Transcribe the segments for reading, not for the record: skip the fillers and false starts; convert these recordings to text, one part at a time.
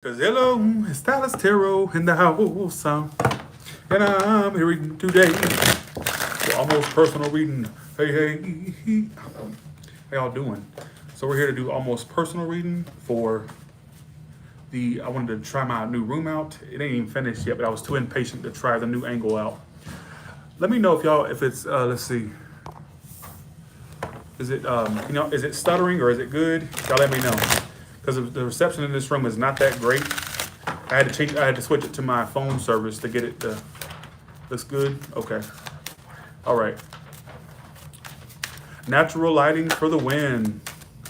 Cause hello, it's Dallas Tarot in the house, and I'm here reading today. So almost personal reading. Hey, how y'all doing? So we're here to do almost personal reading for I wanted to try my new room out. It ain't even finished yet, but I was too impatient to try the new angle out. Let me know if it's let's see. Is it is it stuttering or is it good? Y'all let me know. Because the reception in this room is not that great. I had to switch it to my phone service to get it to looks good. Okay. All right. Natural lighting for the win.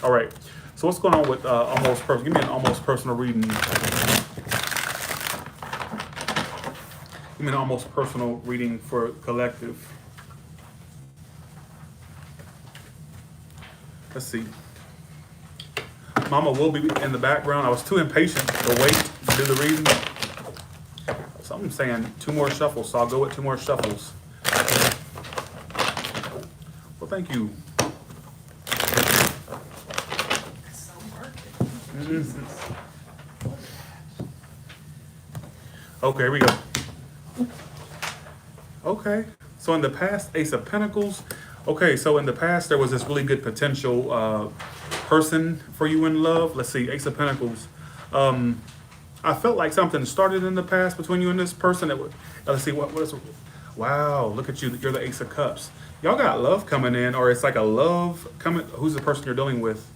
All right. So what's going on with almost personal? Give me an almost personal reading. Give me an almost personal reading for collective. Let's see. Mama will be in the background. I was too impatient to wait to do the reading. So I'm saying 2 more shuffles, so I'll go with 2 more shuffles. Well, thank you. Okay, here we go. Okay, so in the past, Ace of Pentacles. Okay, so in the past, there was this really good potential person for you in love. Let's see, Ace of Pentacles. I felt like something started in the past between you and this person. Let's see, what is, wow, look at you, you're the Ace of Cups. Y'all got love coming in, or it's like a love coming. Who's the person you're dealing with?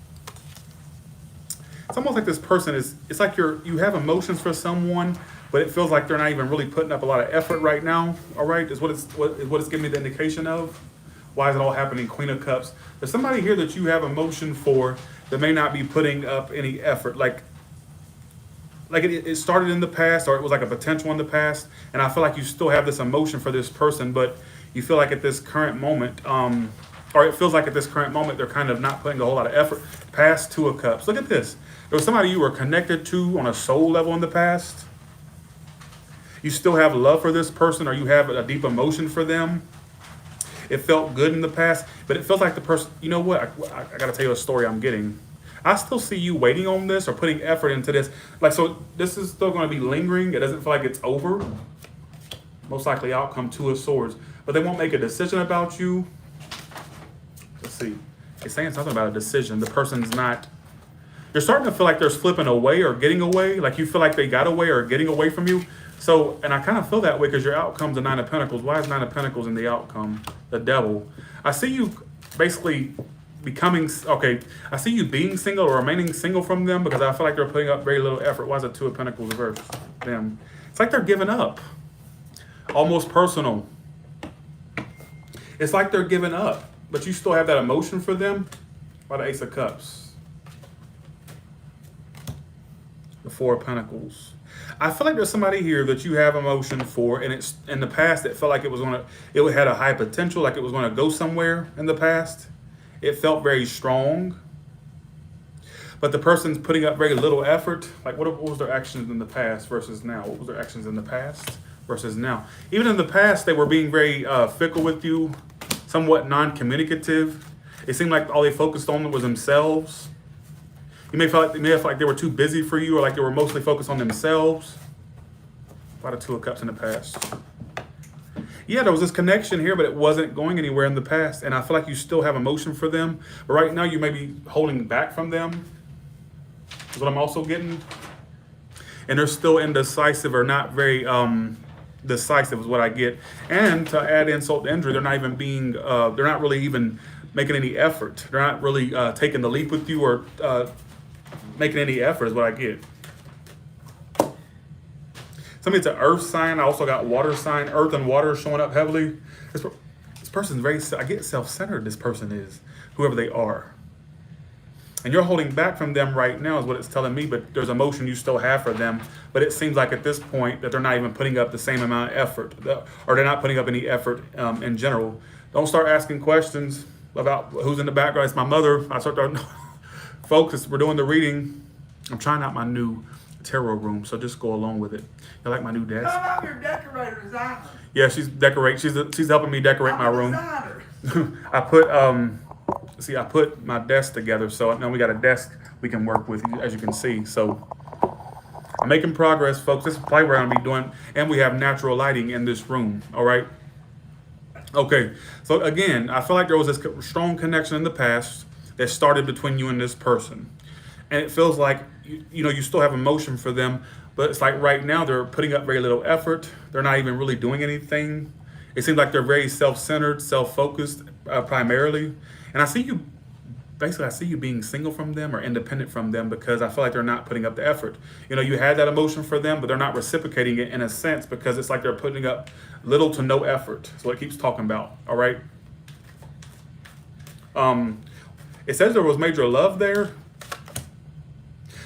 It's almost like this person it's like you have emotions for someone, but it feels like they're not even really putting up a lot of effort right now. All right, is what it's giving me the indication of. Why is it all happening? Queen of Cups. There's somebody here that you have emotion for that may not be putting up any effort. Like it started in the past, or it was like a potential in the past, and I feel like you still have this emotion for this person, but you feel like at this current moment, or it feels like at this current moment, they're kind of not putting a whole lot of effort. Past 2 of Cups. Look at this. There was somebody you were connected to on a soul level in the past. You still have love for this person, or you have a deep emotion for them. It felt good in the past, but it feels like the person, you know what? I got to tell you a story I'm getting. I still see you waiting on this or putting effort into this. Like, so this is still going to be lingering. It doesn't feel like it's over. Most likely outcome 2 of Swords, but they won't make a decision about you. Let's see. It's saying something about a decision. The person's not, you're starting to feel like they're slipping away or getting away. Like you feel like they got away or getting away from you. So, and I kind of feel that way because your outcome's a 9 of Pentacles. Why is 9 of Pentacles in the outcome? The Devil. I see you basically becoming, okay, I see you being single or remaining single from them because I feel like they're putting up very little effort. Why is it 2 of Pentacles reverse? Them. It's like they're giving up. Almost personal. It's like they're giving up, but you still have that emotion for them. By the Ace of Cups. The 4 of Pentacles. I feel like there's somebody here that you have emotion for, and it's in the past it felt like it had a high potential, like it was gonna go somewhere in the past. It felt very strong. But the person's putting up very little effort. Like what was their actions in the past versus now? What was their actions in the past versus now? Even in the past, they were being very fickle with you, somewhat non-communicative. It seemed like all they focused on was themselves. You may feel like they were too busy for you, or like they were mostly focused on themselves. A lot of 2 of Cups in the past. Yeah, there was this connection here, but it wasn't going anywhere in the past. And I feel like you still have emotion for them. But right now you may be holding back from them. Is what I'm also getting. And they're still indecisive or not very decisive is what I get. And to add insult to injury, they're not really even making any effort. They're not really taking the leap with you or making any effort is what I get. Somebody's an earth sign. I also got water sign. Earth and water showing up heavily. This person's I get self-centered, this person is, whoever they are. And you're holding back from them right now is what it's telling me, but there's emotion you still have for them. But it seems like at this point that they're not even putting up the same amount of effort, or they're not putting up any effort in general. Don't start asking questions about who's in the background. It's my mother. I start to focus. We're doing the reading. I'm trying out my new tarot room, so just go along with it. You like my new desk? I'm your decorator designer. Yeah, she's helping me decorate my room. I put my desk together, so now we got a desk we can work with, as you can see. So I'm making progress, folks. This is probably where I'm going to be doing, and we have natural lighting in this room, all right? Okay, so again, I feel like there was this strong connection in the past that started between you and this person. And it feels like, you still have emotion for them, but it's like right now they're putting up very little effort. They're not even really doing anything. It seems like they're very self-centered, self-focused primarily. And I see you being single from them or independent from them because I feel like they're not putting up the effort. You had that emotion for them, but they're not reciprocating it in a sense because it's like they're putting up little to no effort. That's what it keeps talking about, all right? It says there was major love there.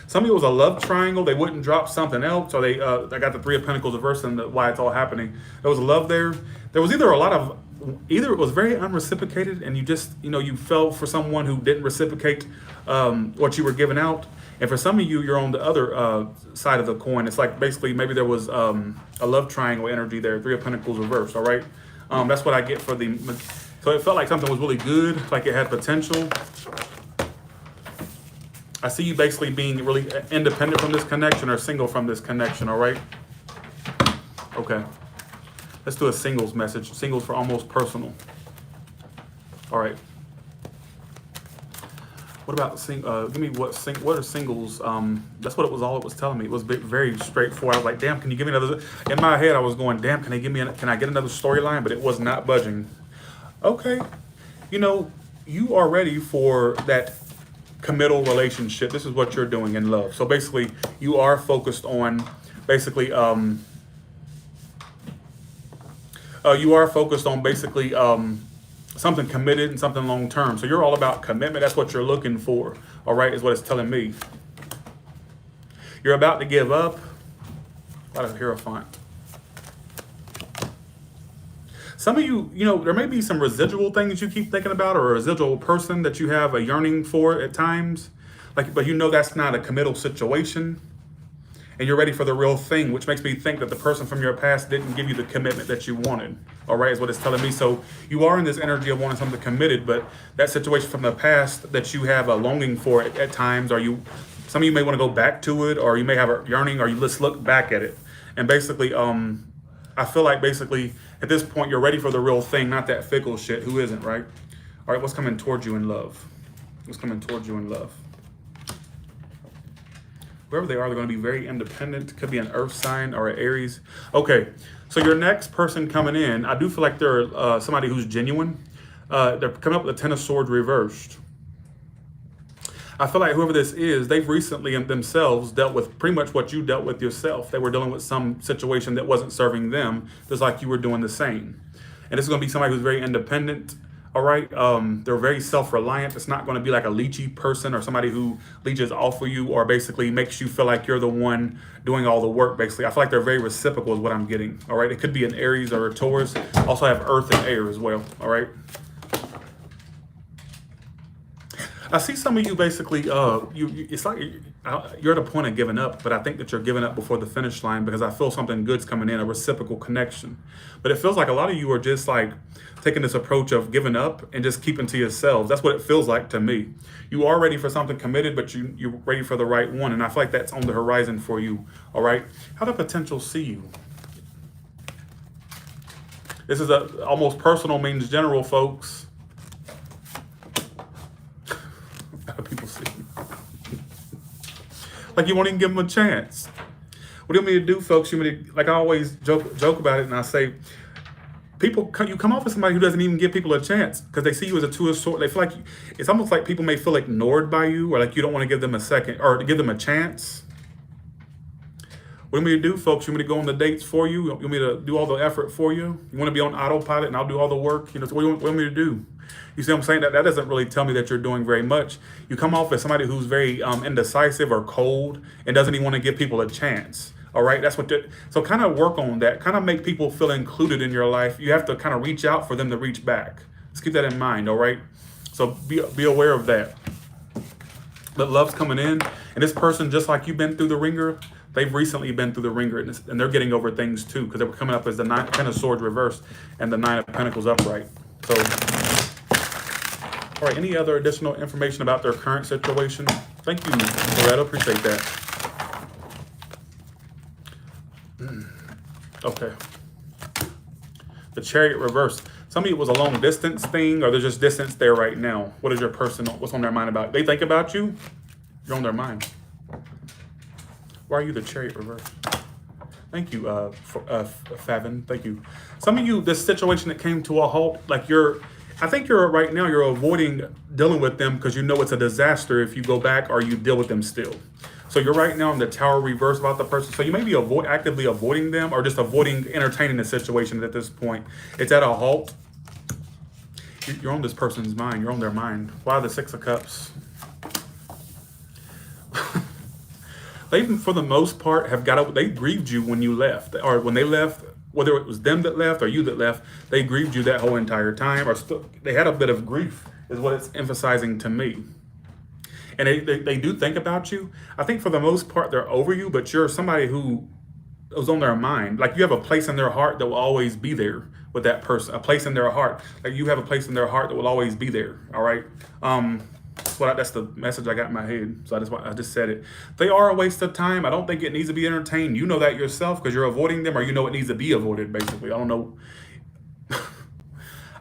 Some of it was a love triangle. They wouldn't drop something else, or they got the Three of Pentacles reversed and why it's all happening. There was love there. There was either it was very unreciprocated, and you just, you fell for someone who didn't reciprocate what you were giving out. And for some of you, you're on the other side of the coin. It's like basically maybe there was a love triangle energy there, Three of Pentacles reversed. All right, that's what I get for the. So it felt like something was really good, like it had potential. I see you basically being really independent from this connection or single from this connection, all right? Okay. Let's do a singles message. Singles for almost personal. All right. What about give me what are singles? That's what it was. All it was telling me. It was very straightforward. I was like, damn, can you give me another? In my head, I was going, damn, can I get another storyline? But it was not budging. Okay. You are ready for that committal relationship. This is what you're doing in love. So basically, you are focused on basically something committed and something long term. So you're all about commitment. That's what you're looking for. All right, is what it's telling me. You're about to give up. A lot of Hierophant. Some of you, there may be some residual things you keep thinking about, or a residual person that you have a yearning for at times. But that's not a committal situation. And you're ready for the real thing, which makes me think that the person from your past didn't give you the commitment that you wanted. All right, is what it's telling me. So you are in this energy of wanting something committed, but that situation from the past that you have a longing for at times, some of you may want to go back to it, or you may have a yearning, or you just look back at it. And basically, I feel like basically at this point you're ready for the real thing, not that fickle shit. Who isn't, right? All right, what's coming towards you in love? What's coming towards you in love? Whoever they are, they're going to be very independent. Could be an earth sign or an Aries. Okay, so your next person coming in, I do feel like they're somebody who's genuine. They're coming up with the Ten of Swords reversed. I feel like whoever this is, they've recently themselves dealt with pretty much what you dealt with yourself. They were dealing with some situation that wasn't serving them, just like you were doing the same. And this is going to be somebody who's very independent. All right, they're very self-reliant. It's not going to be like a leechy person or somebody who leeches off of you or basically makes you feel like you're the one doing all the work, basically. I feel like they're very reciprocal is what I'm getting, all right? It could be an Aries or a Taurus. Also have Earth and Air as well, all right? I see some of you basically, it's like you're at a point of giving up, but I think that you're giving up before the finish line because I feel something good's coming in, a reciprocal connection. But it feels like a lot of you are just like taking this approach of giving up and just keeping to yourselves. That's what it feels like to me. You are ready for something committed, but you're ready for the right one. And I feel like that's on the horizon for you, all right? How do potential see you? This is almost personal means general, folks. People see like you won't even give them a chance. What do you want me to do, folks? Like I always joke about it, and I say, you come off as somebody who doesn't even give people a chance because they see you as a two of swords. They feel like it's almost like people may feel ignored by you, or like you don't want to give them a second or to give them a chance. What do you want me to do, folks? You want me to go on the dates for you? You want me to do all the effort for you? You want to be on autopilot and I'll do all the work? So what do you want me to do? You see what I'm saying? That doesn't really tell me that you're doing very much. You come off as somebody who's very indecisive or cold and doesn't even want to give people a chance. All right, that's what. So kind of work on that. Kind of make people feel included in your life. You have to kind of reach out for them to reach back. Let's keep that in mind. All right. So be aware of that. But love's coming in, and this person, just like you've been through the ringer, they've recently been through the ringer, and they're getting over things too because they were coming up as the Ten of Swords reversed and the Nine of Pentacles upright. So. All right, any other additional information about their current situation? Thank you, Loretta. Appreciate that. Okay. The Chariot Reverse. Some of you it was a long distance thing, or there's just distance there right now. What is your person? What's on their mind about? They think about you. You're on their mind. Why are you the Chariot Reverse? Thank you, Favin. Thank you. Some of you, this situation that came to a halt, like I think you're right now, you're avoiding dealing with them because you know it's a disaster if you go back or you deal with them still. So you're right now in the Tower Reverse about the person. So you may be actively avoiding them or just avoiding entertaining the situation at this point. It's at a halt. You're on this person's mind. You're on their mind. Why the Six of Cups? They, for the most part, they grieved you when you left, or when they left, whether it was them that left or you that left, they grieved you that whole entire time, or they had a bit of grief, is what it's emphasizing to me. And they do think about you. I think for the most part, they're over you, but you're somebody who was on their mind. Like you have a place in their heart that will always be there with that person, a place in their heart. Like you have a place in their heart that will always be there, all right? That's the message I got in my head. So I just said it. They are a waste of time. I don't think it needs to be entertained. You know that yourself because you're avoiding them, or you know it needs to be avoided, basically. I don't know.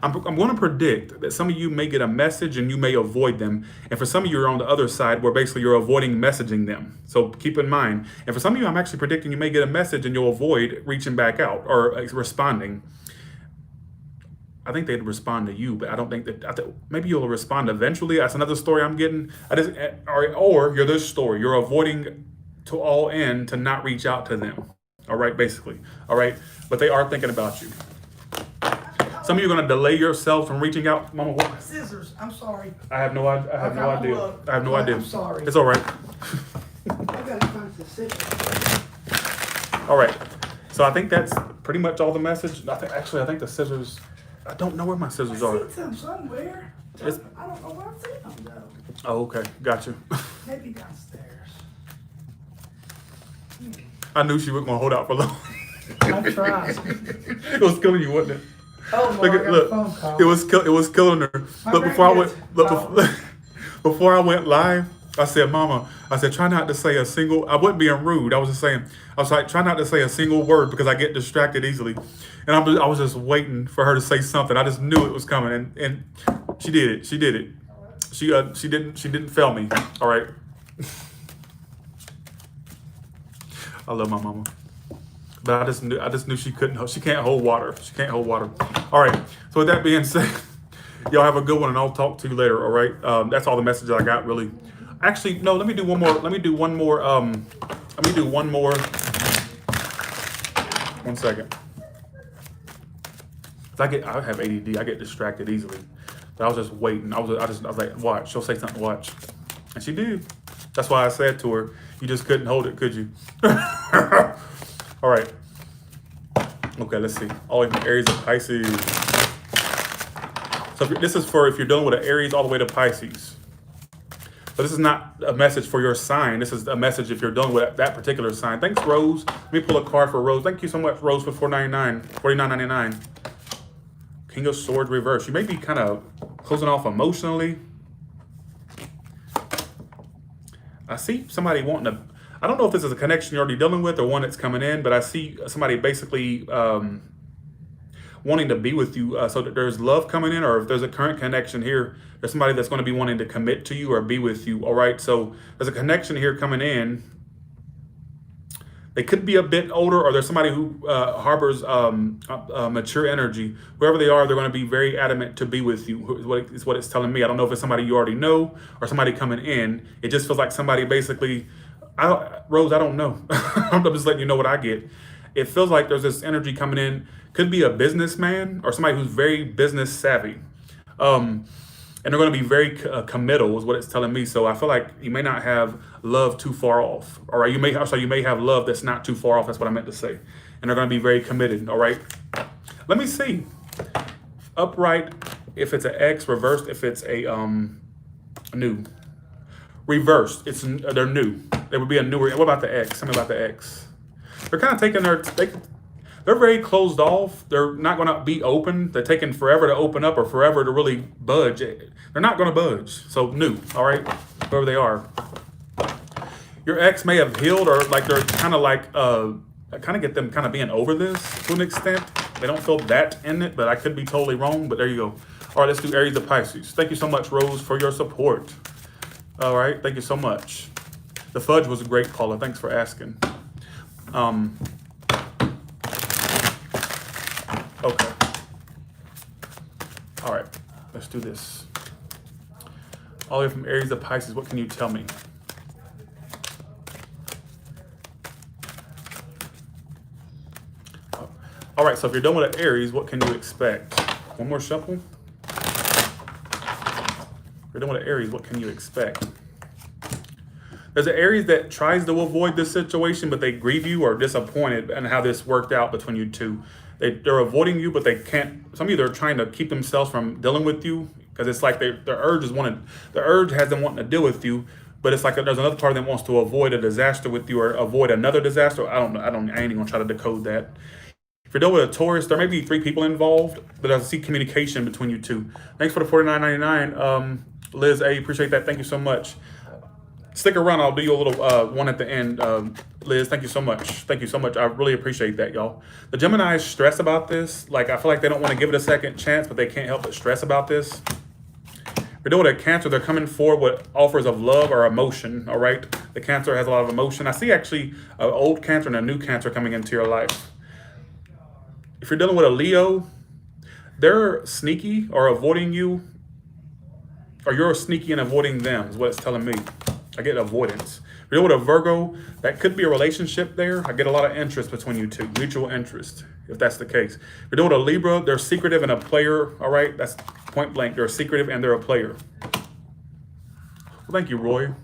I'm going to predict that some of you may get a message and you may avoid them. And for some of you, you're on the other side where basically you're avoiding messaging them. So keep in mind. And for some of you, I'm actually predicting you may get a message and you'll avoid reaching back out or responding. I think they'd respond to you, but I don't think that. Maybe you'll respond eventually. That's another story I'm getting. Or you're this story. You're avoiding to all end to not reach out to them. All right, basically. All right, but they are thinking about you. Some of you are going to delay yourself from reaching out. Mama, what? Scissors. I'm sorry. I have no idea. I have no idea. I'm sorry. It's all right. I gotta find the scissors. All right. So I think that's pretty much all the message. I think the scissors. I don't know where my scissors are. I see them somewhere. I don't know where I see them though. Oh, okay. Gotcha. Maybe downstairs. I knew she wasn't going to hold out for long. I tried. It was killing you, wasn't it? Oh, Lord, I got a phone call. It was killing her. Look, before I went live, I said, Mama, try not to say a single, I wasn't being rude. I was like, try not to say a single word because I get distracted easily. And I was just waiting for her to say something. I just knew it was coming, and she did it. She did it. She didn't fail me. All right. I love my mama. But I just knew she can't hold water. She can't hold water. All right. So with that being said, y'all have a good one, and I'll talk to you later. All right. That's all the message I got, really. Actually, no. Let me do one more. One second. I have ADD. I get distracted easily. But I was just waiting. I was like, watch. She'll say something. Watch. And she did. That's why I said to her, you just couldn't hold it, could you? All right. Okay, let's see. All the Aries and Pisces. So this is for if you're dealing with an Aries all the way to Pisces. But this is not a message for your sign. This is a message if you're dealing with that particular sign. Thanks, Rose. Let me pull a card for Rose. Thank you so much, Rose, for $49.99. King of Swords reverse. You may be kind of closing off emotionally. I see somebody wanting to, I don't know if this is a connection you're already dealing with or one that's coming in, but I see somebody basically wanting to be with you. So that there's love coming in, or if there's a current connection here, there's somebody that's going to be wanting to commit to you or be with you. All right. So there's a connection here coming in. They could be a bit older, or there's somebody who harbors mature energy. Whoever they are, they're going to be very adamant to be with you, is what it's telling me. I don't know if it's somebody you already know or somebody coming in. It just feels like somebody basically, Rose, I don't know. I'm just letting you know what I get. It feels like there's this energy coming in. Could be a businessman or somebody who's very business savvy. And they're going to be very committal is what it's telling me. So I feel like you may not have love too far off. All right. You may have love that's not too far off. That's what I meant to say. And they're going to be very committed. All right. Let me see. Upright, if it's an X, reversed, if it's a new. Reversed, they're new. There would be a newer. What about the X? Tell me about the X. They're kind of taking they're very closed off. They're not going to be open. They're taking forever to open up or forever to really budge. They're not going to budge. So new, all right, whoever they are. Your ex may have healed, or like they're kind of like I kind of get them kind of being over this to an extent. They don't feel that in it, but I could be totally wrong, but there you go. All right, let's do Aries of Pisces. Thank you so much, Rose, for your support. All right, thank you so much. The fudge was a great caller. Thanks for asking. Okay. All right, let's do this. All the way from Aries of Pisces, what can you tell me? All right, so if you're done with an Aries, what can you expect? One more shuffle. If you're done with an Aries, what can you expect? There's an Aries that tries to avoid this situation, but they grieve you or disappointed in how this worked out between you two. They're avoiding you, but they can't. Some of you, they're trying to keep themselves from dealing with you because it's like the urge has them wanting to deal with you, but it's like there's another part of them wants to avoid a disaster with you or avoid another disaster. I ain't even gonna try to decode that. If you're dealing with a Taurus, there may be 3 people involved, but I see communication between you two. Thanks for the $49.99, Liz A. Appreciate that. Thank you so much. Stick around. I'll do you a little one at the end, Liz. Thank you so much. Thank you so much. I really appreciate that, y'all. The Geminis stress about this. Like, I feel like they don't want to give it a second chance, but they can't help but stress about this. If you're dealing with a Cancer, they're coming forward with offers of love or emotion, all right? The Cancer has a lot of emotion. I see actually an old Cancer and a new Cancer coming into your life. If you're dealing with a Leo, they're sneaky or avoiding you, or you're sneaky and avoiding them is what it's telling me. I get avoidance. If you're dealing with a Virgo, that could be a relationship there. I get a lot of interest between you two, mutual interest, if that's the case. If you're dealing with a Libra, they're secretive and a player, all right? That's point blank. They're secretive and they're a player. Well, thank you, Roy.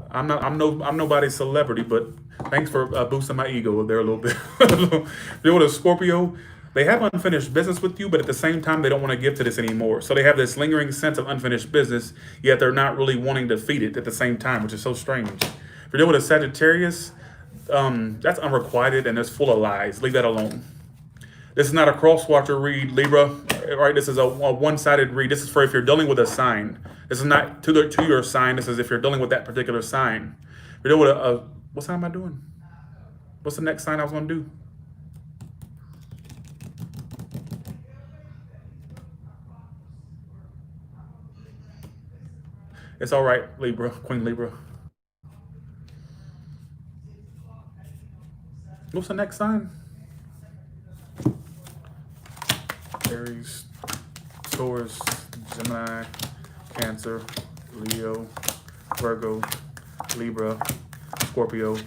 I'm nobody's celebrity, but thanks for boosting my ego there a little bit. If you're with a Scorpio, they have unfinished business with you, but at the same time, they don't want to give to this anymore. So they have this lingering sense of unfinished business, yet they're not really wanting to feed it at the same time, which is so strange. If you're dealing with a Sagittarius, that's unrequited and it's full of lies. Leave that alone. This is not a cross-watcher read, Libra, right? This is a one-sided read. This is for if you're dealing with a sign. This is not to your sign. This is if you're dealing with that particular sign. If you're dealing with what sign am I doing? What's the next sign I was going to do? It's all right, Libra, Queen Libra. What's the next sign? Aries, Taurus, Gemini, Cancer, Leo, Virgo, Libra, Scorpio,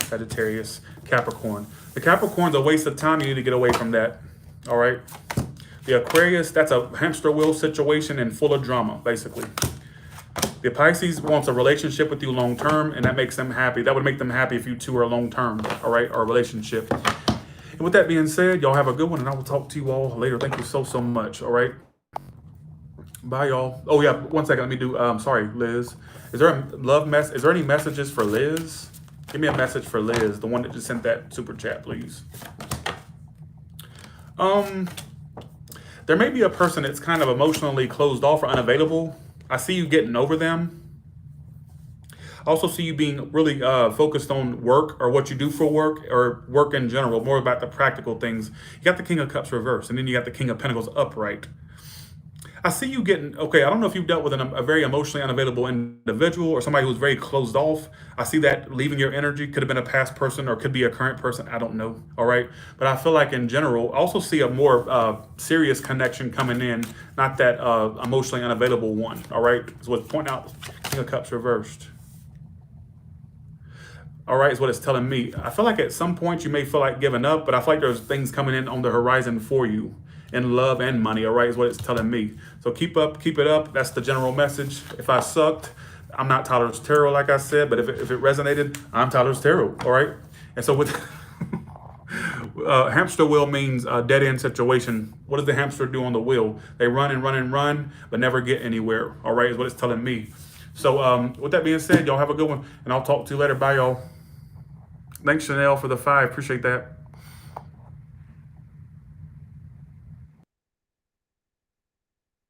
Sagittarius, Capricorn. The Capricorn's a waste of time. You need to get away from that. All right. The Aquarius, that's a hamster wheel situation and full of drama, basically. The Pisces wants a relationship with you long term, and that makes them happy. That would make them happy if you two are long term, all right, or a relationship. And with that being said, y'all have a good one, and I will talk to you all later. Thank you so much. All right. Bye, y'all. Oh yeah, 1 second. Let me do. Sorry, Liz. Is there a Is there any messages for Liz? Give me a message for Liz, the one that just sent that super chat, please. There may be a person that's kind of emotionally closed off or unavailable. I see you getting over them. I also see you being really focused on work or what you do for work or work in general, more about the practical things. You got the King of Cups reversed, and then you got the King of Pentacles upright. I see you getting, okay, I don't know if you've dealt with a very emotionally unavailable individual or somebody who's very closed off. I see that leaving your energy. Could have been a past person or could be a current person. I don't know, all right? But I feel like in general, I also see a more serious connection coming in, not that emotionally unavailable one, all right? Is what's pointing out, King of Cups reversed. All right, is what it's telling me. I feel like at some point you may feel like giving up, but I feel like there's things coming in on the horizon for you. In love and money, all right, is what it's telling me. So keep it up. That's the general message. If I sucked, I'm not Tyler's Tarot, like I said, but if it resonated, I'm Tyler's Tarot, all right? And so with hamster wheel means a dead end situation. What does the hamster do on the wheel? They run and run and run, but never get anywhere, all right, is what it's telling me. So with that being said, y'all have a good one, and I'll talk to you later. Bye, y'all. Thanks, Chanel, for the 5. Appreciate that.